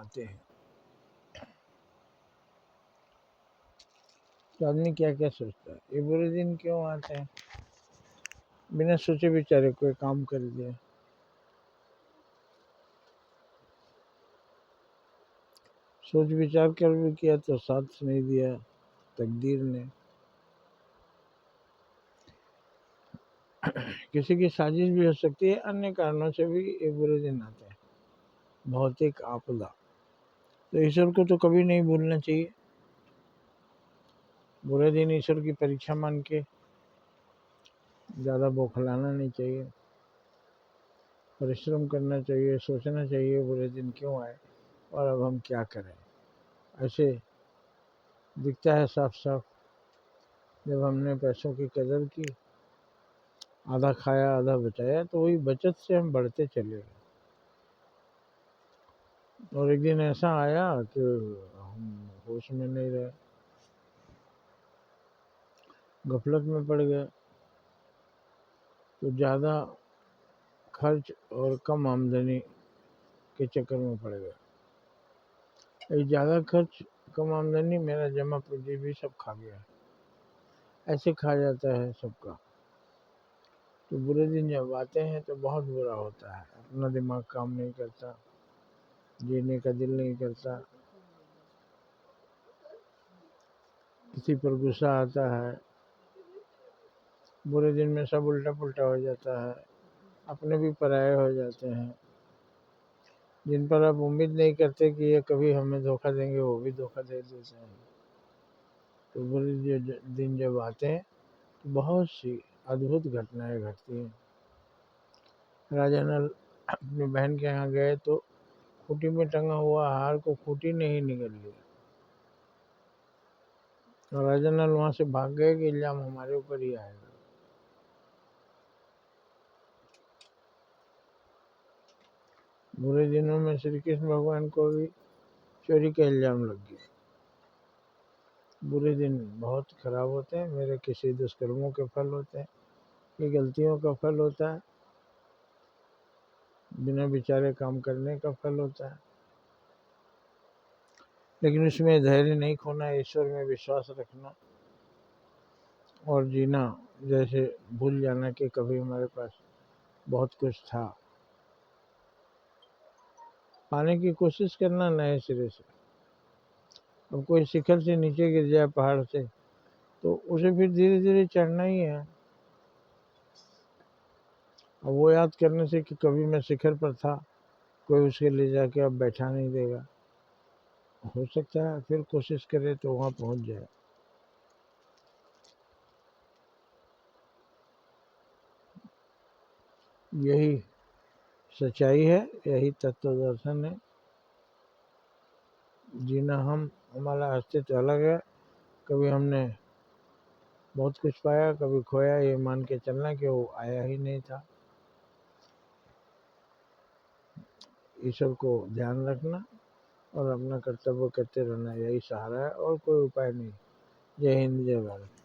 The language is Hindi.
आते हैं तो आदमी क्या क्या सोचता है, ये बुरे दिन क्यों आते हैं, बिना सोचे विचारे कोई काम कर दिया। सोच विचार कर भी किया तो साथ नहीं दिया तकदीर ने। किसी की साजिश भी हो सकती है, अन्य कारणों से भी ये बुरे दिन आते हैं। भौतिक आपदा, तो ईश्वर को तो कभी नहीं भूलना चाहिए। बुरे दिन ईश्वर की परीक्षा मान के ज़्यादा बौखलाना नहीं चाहिए, परिश्रम करना चाहिए, सोचना चाहिए बुरे दिन क्यों आए और अब हम क्या करें। ऐसे दिखता है साफ साफ, जब हमने पैसों की कदर की, आधा खाया आधा बचाया, तो वही बचत से हम बढ़ते चले गए। और एक दिन ऐसा आया कि हम होश में नहीं रहे, गफलत में पड़ गए, तो ज़्यादा खर्च और कम आमदनी के चक्कर में पड़ गए। ये ज़्यादा खर्च कम आमदनी मेरा जमा पूंजी भी सब खा गया। ऐसे खा जाता है सबका। तो बुरे दिन जब आते हैं तो बहुत बुरा होता है, अपना दिमाग काम नहीं करता, जीने का दिल नहीं करता, किसी पर गुस्सा आता है। बुरे दिन में सब उल्टा पुल्टा हो जाता है, अपने भी पराये हो जाते हैं। जिन पर आप उम्मीद नहीं करते कि ये कभी हमें धोखा देंगे, वो भी धोखा दे देते हैं। तो बुरे दिन जब आते हैं तो बहुत सी अद्भुत घटनाएं घटती हैं। राजा नल अपनी बहन के यहाँ गए तो खूंटी में टंगा हुआ हार को खूंटी ने ही निगल लिया, और राजा नल वहां से भाग गए कि इल्जाम हमारे ऊपर ही आएगा। बुरे दिनों में श्री कृष्ण भगवान को भी चोरी का इल्जाम लग गया। बुरे दिन बहुत खराब होते हैं, मेरे किसी दुष्कर्मों के फल होते हैं, ये गलतियों का फल होता है, बिना विचारे काम करने का फल होता है। लेकिन उसमें धैर्य नहीं खोना, ईश्वर में विश्वास रखना और जीना, जैसे भूल जाना कि कभी हमारे पास बहुत कुछ था। पाने की कोशिश करना नए सिरे से। अब कोई शिखर से नीचे गिर जाए पहाड़ से, तो उसे फिर धीरे धीरे चढ़ना ही है। अब वो याद करने से कि कभी मैं शिखर पर था, कोई उसके ले जाके अब बैठा नहीं देगा। हो सकता है फिर कोशिश करे तो वहाँ पहुँच जाए। यही सच्चाई है, यही तत्व दर्शन है। जीना हमारा अस्तित्व अलग है। कभी हमने बहुत कुछ पाया, कभी खोया, ये मान के चलना कि वो आया ही नहीं था। ईश्वर को ध्यान रखना और अपना कर्तव्य करते रहना, यही सहारा है और कोई उपाय नहीं। जय हिंद, जय भारत।